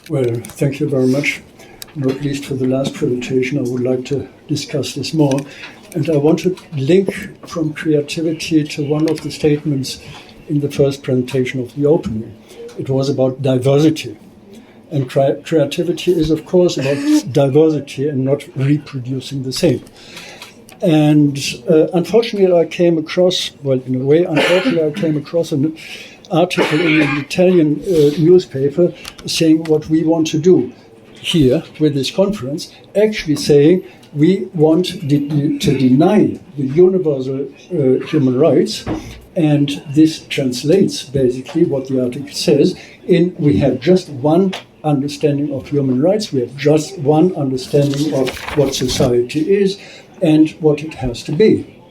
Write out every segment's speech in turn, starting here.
Well, thank you very much. Not least for the last presentation, I would like to discuss this more. And I want to link from creativity to one of the statements in the first presentation of the opening. It was about diversity. And creativity is, of course, about diversity and not reproducing the same. And unfortunately, I came across, well, in a way, unfortunately, I came across an article in an Italian newspaper saying what we want to do here with this conference, actually saying we want to deny the universal human rights. And this translates basically what the article says in we have just one understanding of human rights, we have just one understanding of what society is and what it has to be.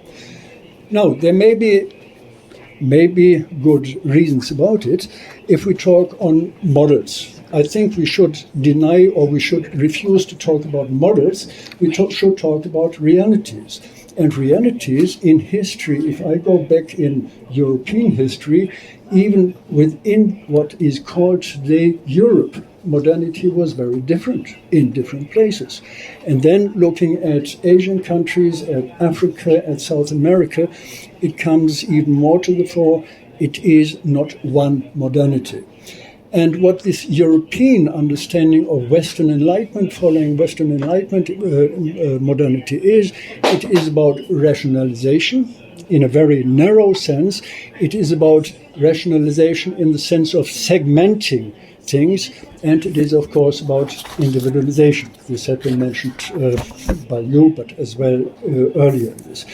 Now, there may be good reasons about it. If we talk on models, I think we should deny or we should refuse to talk about models. We should talk about realities. And realities in history, if I go back in European history, even within what is called today Europe, modernity was very different in different places. And then looking at Asian countries, at Africa, at South America, it comes even more to the fore. It is not one modernity. And what this European understanding of Western Enlightenment, following Western Enlightenment modernity is, it is about rationalization in a very narrow sense. It is about rationalization in the sense of segmenting things, and it is, of course, about individualization. This had been mentioned by you, but as well earlier in this.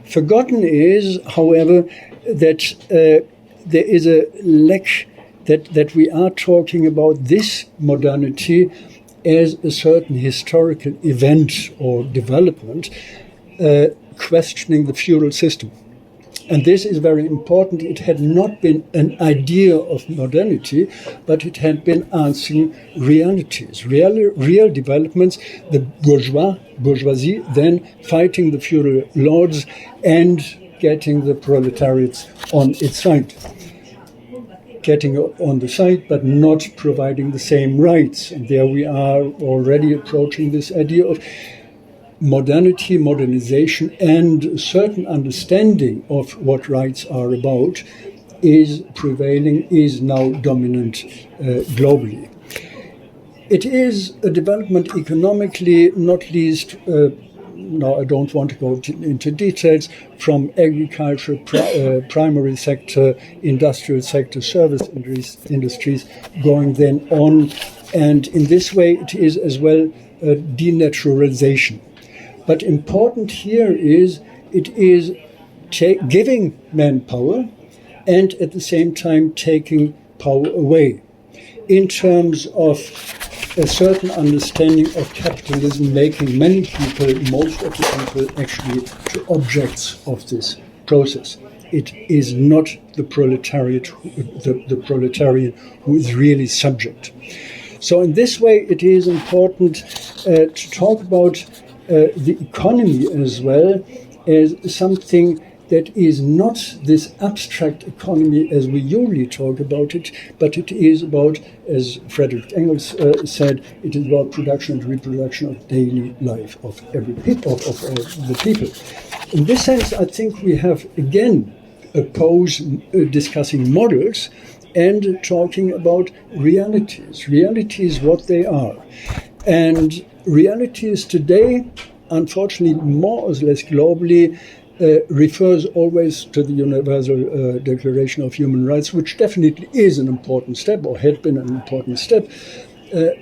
Forgotten is, however, that there is a lack that we are talking about this modernity as a certain historical event or development, questioning the feudal system. And this is very important. It had not been an idea of modernity, but it had been answering realities, real developments, the bourgeoisie then fighting the feudal lords and getting the proletariats on its side. Getting on the side, but not providing the same rights. And there we are already approaching this idea of modernity, modernization, and a certain understanding of what rights are about is prevailing, is now dominant globally. It is a development economically, not least now I don't want to go into details, from agriculture, primary sector, industrial sector, service industries, going then on. And in this way, it is as well a denaturalization. But important here is it is giving manpower and at the same time taking power away in terms of a certain understanding of capitalism, making many people, most of the people, actually to objects of this process. It is not the proletariat, the proletarian who is really subject. So in this way, it is important to talk about the economy as well as something that is not this abstract economy as we usually talk about it, but it is about, as Friedrich Engels said, it is about production and reproduction of daily life of every people, of the people. In this sense, I think we have again opposed discussing models and talking about realities. Realities, what they are. And realities today, unfortunately, more or less globally, refers always to the Universal Declaration of Human Rights, which definitely is an important step, or had been an important step,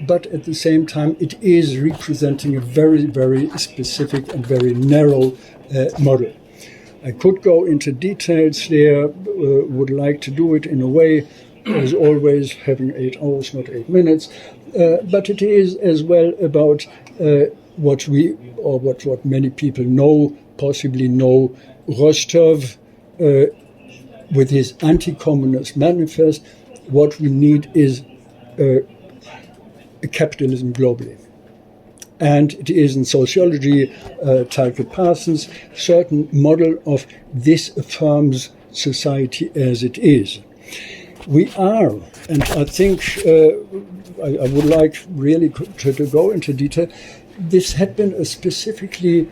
but at the same time it is representing a very, very specific and very narrow model. I could go into details there, would like to do it in a way, as always, having 8 hours, not 8 minutes, but it is as well about what we, or what many people know, possibly know, Rostov with his anti-communist manifest. What we need is a capitalism globally. And it is in sociology, Talcott Parsons, certain model of this affirms society as it is. We are, and I think I would like really to go into detail. This had been a specifically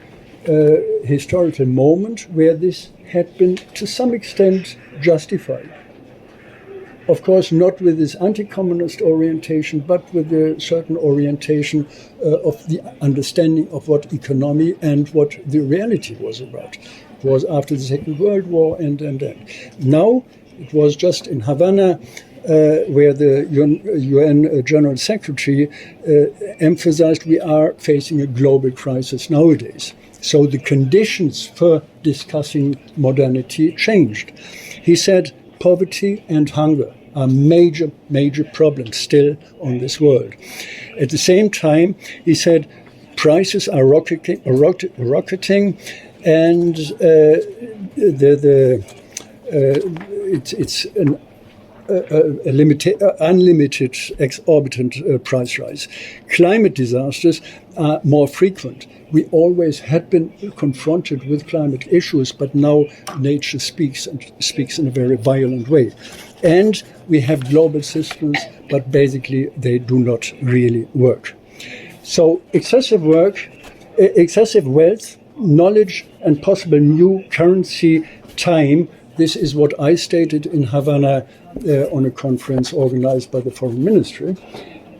historical moment where this had been to some extent justified. Of course, not with this anti-communist orientation, but with a certain orientation of the understanding of what economy and what the reality was about. It was after the Second World War and. Now, it was just in Havana where the UN General Secretary emphasized we are facing a global crisis nowadays. So the conditions for discussing modernity changed. He said poverty and hunger are major problems still on this world. At the same time, he said prices are rocketing and it's an unlimited, exorbitant price rise. Climate disasters are more frequent. We always had been confronted with climate issues, but now nature speaks in a very violent way. And we have global systems, but basically they do not really work. So excessive wealth, knowledge, and possible new currency, time. This is what I stated in Havana on a conference organized by the Foreign Ministry,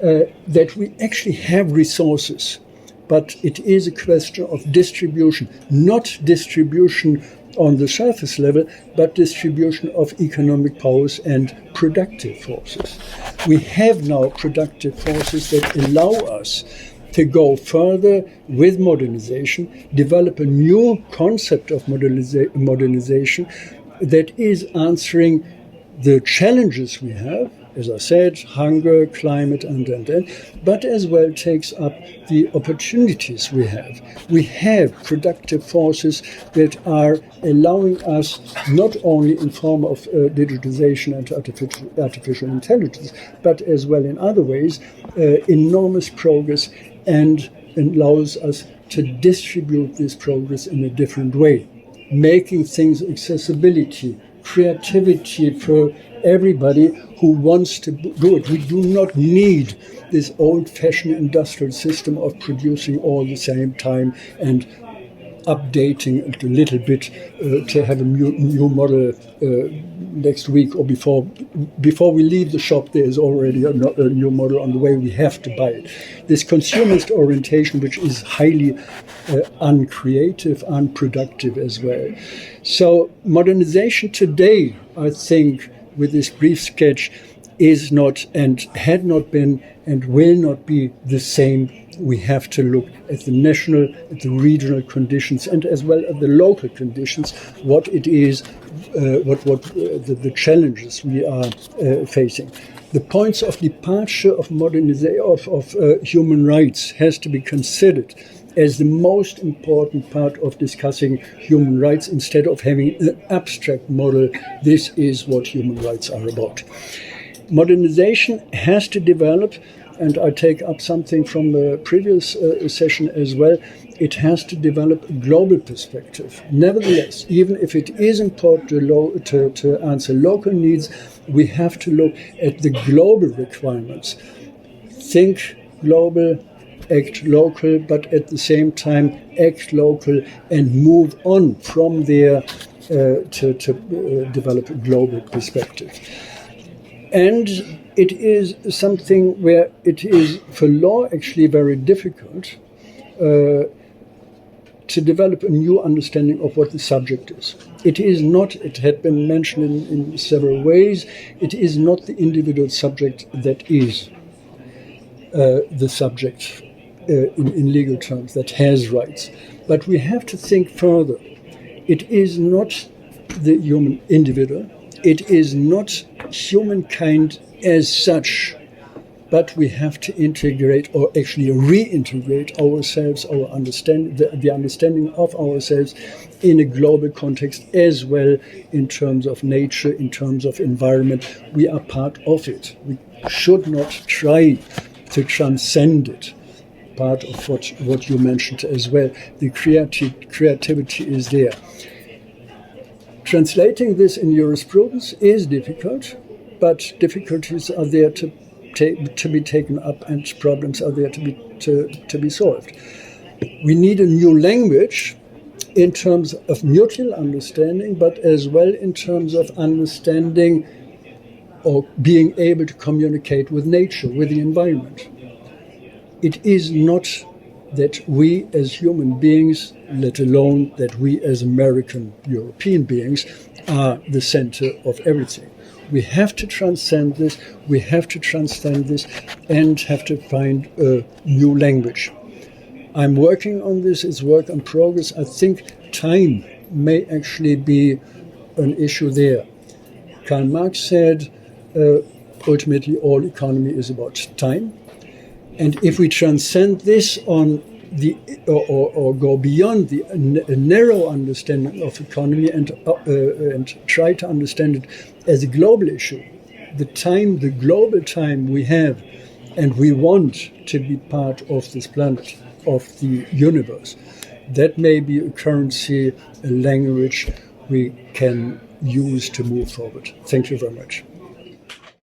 that we actually have resources, but it is a question of distribution, not distribution on the surface level, but distribution of economic powers and productive forces. We have now productive forces that allow us to go further with modernization, develop a new concept of modernization that is answering the challenges we have, as I said, hunger, climate, and, but as well takes up the opportunities we have. We have productive forces that are allowing us, not only in form of digitization and artificial intelligence, but as well in other ways, enormous progress, and allows us to distribute this progress in a different way, making things accessibility, creativity for everybody who wants to do it. We do not need this old-fashioned industrial system of producing all the same time and updating it a little bit to have a new model next week or before we leave the shop. There is already a new model on the way. We have to buy it. This consumerist orientation, which is highly uncreative, unproductive as well. So modernization today, I think, with this brief sketch, is not and had not been and will not be the same. We have to look at the national, at the regional conditions, and as well at the local conditions, what it is, the challenges we are facing. The points of departure of modernization of human rights has to be considered as the most important part of discussing human rights, instead of having an abstract model. This is what human rights are about. Modernization has to develop, and I take up something from the previous session as well. It has to develop a global perspective. Nevertheless, even if it is important to answer local needs, we have to look at the global requirements. Think global, act local, but at the same time act local and move on from there to develop a global perspective. And it is something where it is for law actually very difficult to develop a new understanding of what the subject is. It is not, it had been mentioned in several ways, it is not the individual subject that is the subject in legal terms, that has rights. But we have to think further. It is not the human individual, it is not humankind as such, but we have to integrate, or actually reintegrate ourselves, our understanding, the understanding of ourselves in a global context as well, in terms of nature, in terms of environment. We are part of it. We should not try to transcend it. Part of what you mentioned as well, the creativity is there. Translating this in jurisprudence is difficult. but difficulties are there to be taken up, and problems are there to be solved. We need a new language in terms of mutual understanding, but as well in terms of understanding or being able to communicate with nature, with the environment. It is not that we as human beings, let alone that we as American European beings, are the center of everything. We have to transcend this, and have to find a new language. I'm working on this, it's work in progress. I think time may actually be an issue there. Karl Marx said, ultimately all economy is about time. And if we transcend this on or go beyond the narrow understanding of economy and try to understand it as a global issue, the global time we have, and we want to be part of this planet, of the universe, that may be a currency, a language we can use to move forward. Thank you very much.